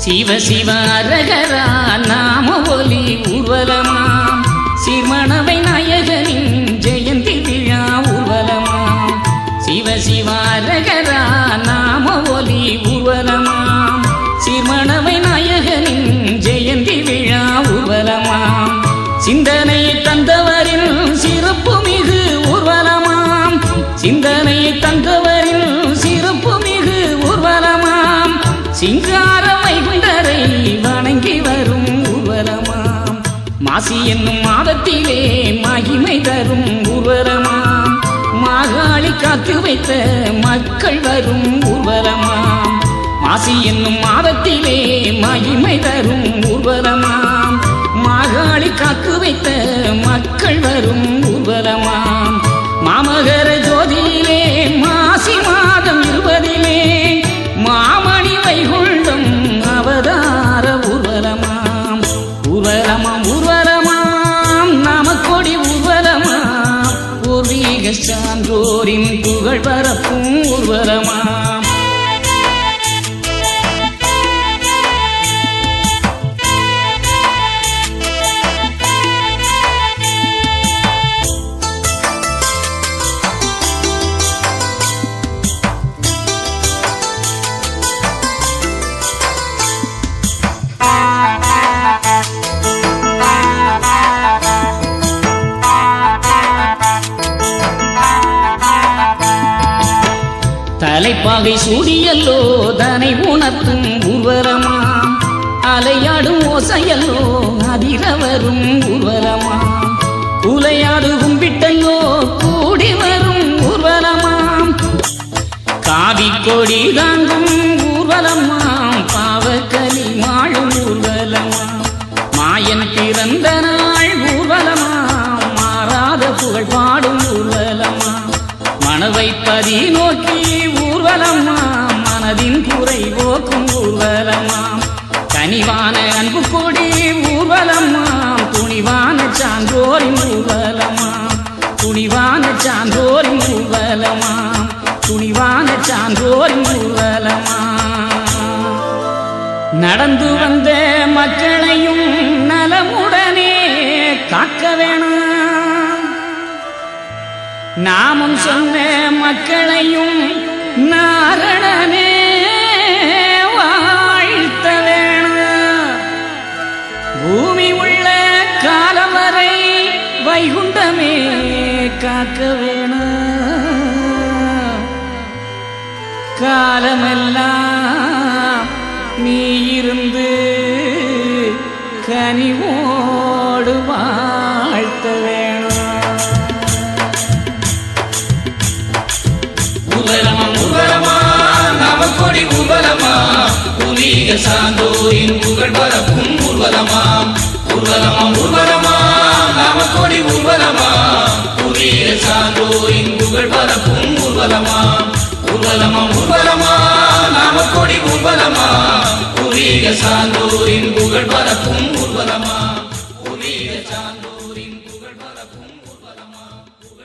சிவ சிவ அரகரா நாம ஒலி ஊர்வலமாம் சீர்மணவை நாயகனின் ஜெயந்தி விழா ஊர்வலமாம் சிவ சிவ அரகரா நாம ஒலி ஊர்வலமாம் சீர்மணவை நாயகனின் ஜெயந்தி விழா ஊர்வலமாம் சிந்தனையை தந்தவரின் சிறப்பு மிகு ஊர்வலமாம் சிந்தனையை தந்தவரின் சிறப்பு மிகு ஊர்வலமாம் சிங்கார வைகுண்டரை வணங்கி வரும் ஊர்வலமாம் மாசி என்னும் மாதத்திலே மகிமை தரும் ஊர்வலமாம் மாகாளி காத்து வைத்த மக்கள் வரும் ஊர்வலமாம் மாசி என்னும் மாதத்திலே மகிமை தரும் ஊர்வலமாம் மாகாளி காத்து வைத்த மக்கள் வரும் ஊர்வலமாம் மாமகர ஜோதியிலே மாசி மாதம் 20 மாமணி வைகுண்டம் அவதார ஊர்வலமாம் ஊர்வலமாம் ஊர்வலமாம் நாமக்கொடி ஊர்வலமாம் பூர்வீக சான்றோரின் புகழ் பரப்பும் ஊர்வலமாம் தலைப்பாகை சூடியல்லோ தனை உணர்த்தும் ஊர்வலமாம் அலையாடும் ஓசையல்லோ அதிர வரும் ஊர்வலமாம் குலையாடு கும்பிட்டல்லோ கூடி வரும் ஊர்வலமாம் காவி கொடி தாங்கும் ஊர்வலமாம் பாவக்கலி வாழும் ஊர்வலமாம் மாயன் பிறந்த நாள் ஊர்வலமாம் மாறாத புகழ் பாடும் ஊர்வலமாம் மனவைப்பதி நோக்கி ஊர்வலமாம் மனதின் குறை போக்கும் ஊர்வலமாம் கனிவான அன்பு கொடி ஊர்வலமாம் துணிவான சான்றோரின் ஊர்வலமாம் துணிவான சான்றோரின் ஊர்வலமாம் துணிவான சான்றோரின் ஊர்வலமாம் நடந்து வந்த மக்களையும் நலமுடனே காக்க வேணும் நாமும் சொன்ன மக்களையும் நாரணனே வாழ்த்த வேணும் பூமி உள்ள காலம் வரை வைகுண்டமே காக்க வேணும் காலமெல்லாம் நீ இருந்து கனிவோடு வாழ்த்த வேணும் ஊர்வலமாம் ஊர்வலமாம் நாமக்கொடி ஊர்வலமாம் பூர்வீக சான்றோரின் புகழ் பரப்பும் ஊர்வலமாம் ஊர்வலமாம் ஊர்வலமாம் நாமக்கொடி ஊர்வலமாம் பூர்வீக சான்றோரின் புகழ் பரப்பும் ஊர்வலமாம் ஊர்வலமாம் ஊர்வலமாம் நாமக்கொடி ஊர்வலமாம் பூர்வீக சான்றோரின் புகழ் பரப்பும் ஊர்வலமாம்